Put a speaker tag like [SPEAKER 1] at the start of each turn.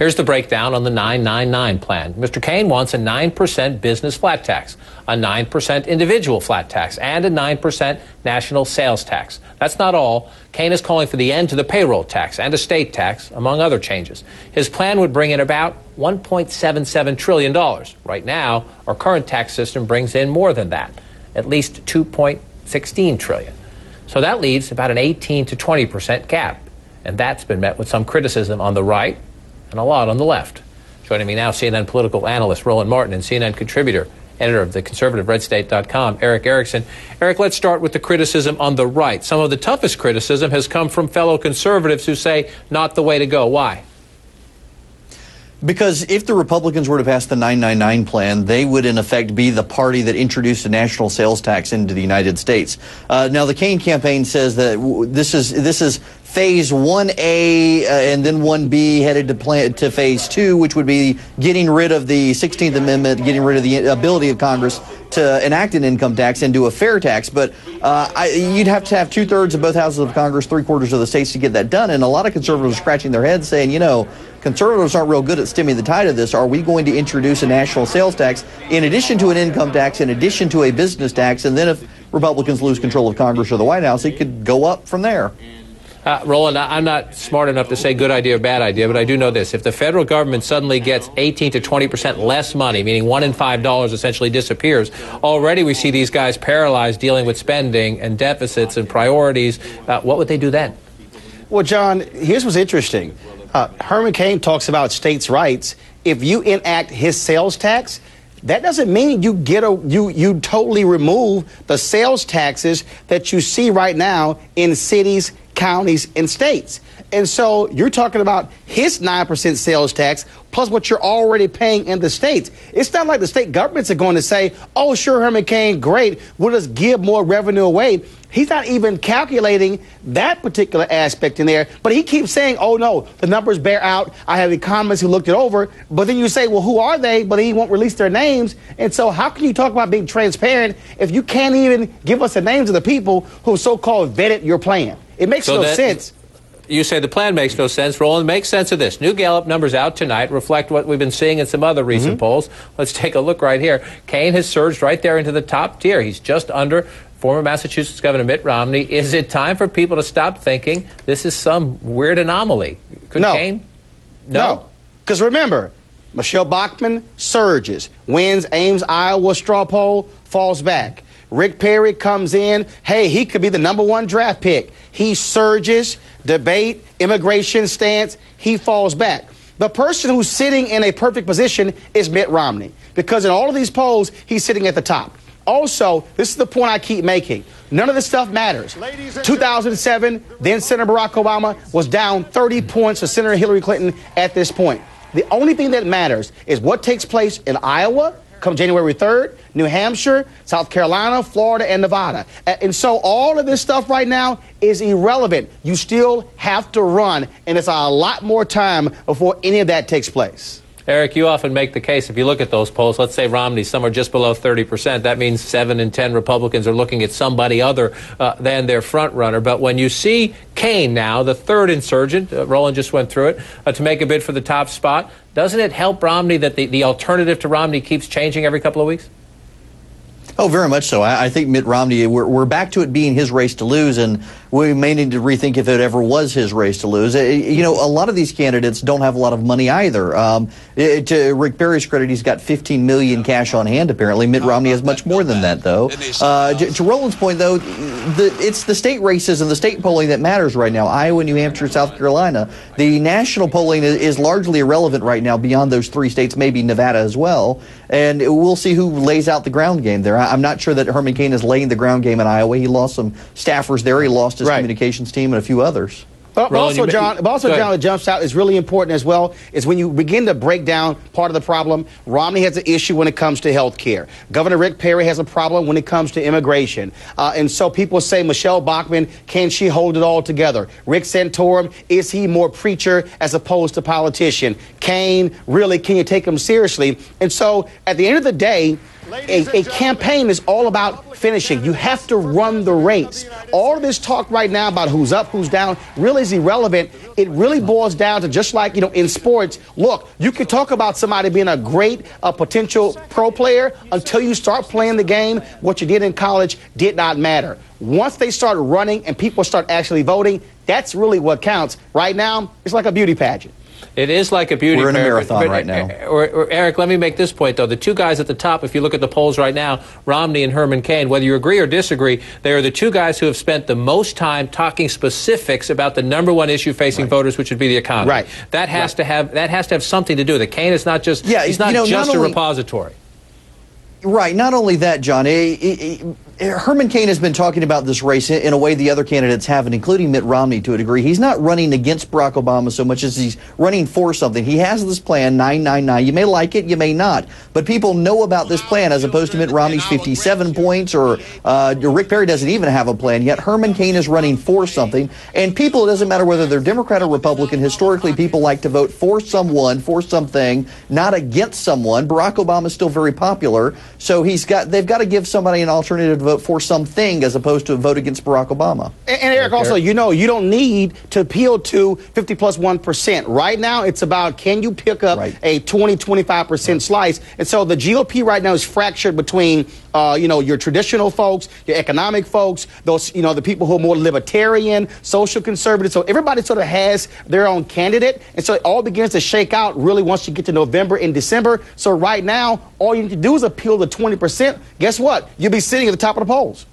[SPEAKER 1] Here's the breakdown on the 999 plan. Mr. Cain wants a 9% business flat tax, a 9% individual flat tax, and a 9% national sales tax. That's not all. Cain is calling for the end to the payroll tax and estate tax, among other changes. His plan would bring in about $1.77 trillion. Right now, our current tax system brings in more than that, at least $2.16 trillion. So that leaves about an 18 to 20% gap. And that's been met with some criticism on the right and a lot on the left. Joining me now, CNN political analyst Roland Martin and CNN contributor, editor of the conservative redstate.com, Erick Erickson. Erick, let's start with the criticism on the right. Some of the toughest criticism has come from fellow conservatives who say not the way to go. Why?
[SPEAKER 2] Because if the Republicans were to pass the 999 plan, they would in effect be the party that introduced a national sales tax into the United States. Now, the Cain campaign says that this is phase 1A and then 1B headed to phase 2, which would be getting rid of the 16th Amendment, getting rid of the ability of Congress to enact an income tax and do a fair tax. But you'd have to have 2/3 of both houses of Congress, 3/4 of the states to get that done. And a lot of conservatives are scratching their heads saying, you know, conservatives aren't real good at stemming the tide of this. Are we going to introduce a national sales tax in addition to an income tax, in addition to a business tax? And then if Republicans lose control of Congress or the White House, it could go up from there.
[SPEAKER 1] Roland, I'm not smart enough to say good idea or bad idea, but I do know this. If the federal government suddenly gets 18 to 20% less money, meaning $1 in $5 essentially disappears, already we see these guys paralyzed dealing with spending and deficits and priorities. What would they do then?
[SPEAKER 3] Well, John, here's what's interesting. Herman Cain talks about states' rights. If you enact his sales tax, that doesn't mean you you totally remove the sales taxes that you see right now in cities, counties, and states. And so you're talking about his 9% sales tax plus what you're already paying in the states. It's not like the state governments are going to say, oh, sure, Herman Cain, great, we'll just give more revenue away. He's not even calculating that particular aspect in there. But he keeps saying, oh, no, the numbers bear out. I have economists who looked it over. But then you say, well, who are they? But he won't release their names. And so how can you talk about being transparent if you can't even give us the names of the people who so-called vetted your plan? It makes no sense.
[SPEAKER 1] You say the plan makes no sense. Roland, make sense of this. New Gallup numbers out tonight reflect what we've been seeing in some other recent polls. Let's take a look right here. Cain has surged right there into the top tier. He's just under former Massachusetts Governor Mitt Romney. Is it time for people to stop thinking this is some weird anomaly? Could Cain?
[SPEAKER 3] No. Because remember, Michelle Bachmann surges, wins Ames, Iowa straw poll, falls back. Rick Perry comes in. Hey, he could be the #1 draft pick. He surges, debate, immigration stance. He falls back. The person who's sitting in a perfect position is Mitt Romney, because in all of these polls, he's sitting at the top. Also, this is the point I keep making. None of this stuff matters. 2007, then Senator Barack Obama was down 30 points to Senator Hillary Clinton at this point. The only thing that matters is what takes place in Iowa come January 3rd, New Hampshire, South Carolina, Florida, and Nevada. And so all of this stuff right now is irrelevant. You still have to run, and it's a lot more time before any of that takes place.
[SPEAKER 1] Erick, you often make the case, if you look at those polls, let's say Romney's somewhere just below 30%, that means 7 in 10 Republicans are looking at somebody other than their front runner. But when you see Cain now, the third insurgent, Roland just went through it, to make a bid for the top spot, doesn't it help Romney that the alternative to Romney keeps changing every couple of weeks?
[SPEAKER 2] Oh, very much so. I think Mitt Romney, we're back to it being his race to lose, and we may need to rethink if it ever was his race to lose. You know, a lot of these candidates don't have a lot of money either. To Rick Perry's credit, he's got $15 million cash on hand, apparently. Mitt Romney has much more than that, though. To Roland's point, though, it's the state races and the state polling that matters right now. Iowa, New Hampshire, South Carolina. The national polling is largely irrelevant right now beyond those 3 states, maybe Nevada as well. And we'll see who lays out the ground game there. I'm not sure that Herman Cain is laying the ground game in Iowa. He lost some staffers there. He lost his communications team and a few others.
[SPEAKER 3] But also, John, what jumps out is really important as well is when you begin to break down part of the problem. Romney has an issue when it comes to health care. Governor Rick Perry has a problem when it comes to immigration. And so people say, Michelle Bachmann, can she hold it all together? Rick Santorum, is he more preacher as opposed to politician? Cain, really, can you take him seriously? And so at the end of the day, A campaign is all about finishing. You have to run the race. All of this talk right now about who's up, who's down, really is irrelevant. It really boils down to just like, in sports. Look, you can talk about somebody being a great potential pro player until you start playing the game. What you did in college did not matter. Once they start running and people start actually voting, that's really what counts. Right now, it's like a beauty pageant.
[SPEAKER 1] It is like a beauty
[SPEAKER 2] pageant. We're in a
[SPEAKER 1] pageant,
[SPEAKER 2] marathon right now.
[SPEAKER 1] Eric, let me make this point, though. The two guys at the top, if you look at the polls right now, Romney and Herman Cain, whether you agree or disagree, they are the two guys who have spent the most time talking specifics about the number one issue facing voters, which would be the economy.
[SPEAKER 3] Right.
[SPEAKER 1] That has to have something to do with it. Cain is not just he's not just a repository.
[SPEAKER 2] Right. Not only that, John, Herman Cain has been talking about this race in a way the other candidates haven't, including Mitt Romney to a degree. He's not running against Barack Obama so much as he's running for something. He has this plan, 999. You may like it, you may not. But people know about this plan as opposed to Mitt Romney's 57 points or Rick Perry doesn't even have a plan yet. Herman Cain is running for something. And people, it doesn't matter whether they're Democrat or Republican, historically people like to vote for someone, for something, not against someone. Barack Obama is still very popular. So they've got to give somebody an alternative to vote for something as opposed to a vote against Barack Obama.
[SPEAKER 3] And Eric, also, you don't need to appeal to 50 plus 1%. Right now, it's about can you pick up a 20, 25% slice. And so the GOP right now is fractured between, your traditional folks, your economic folks, those, the people who are more libertarian, social conservative. So everybody sort of has their own candidate. And so it all begins to shake out really once you get to November and December. So right now, all you need to do is appeal to 20%. Guess what? You'll be sitting at the top of the polls.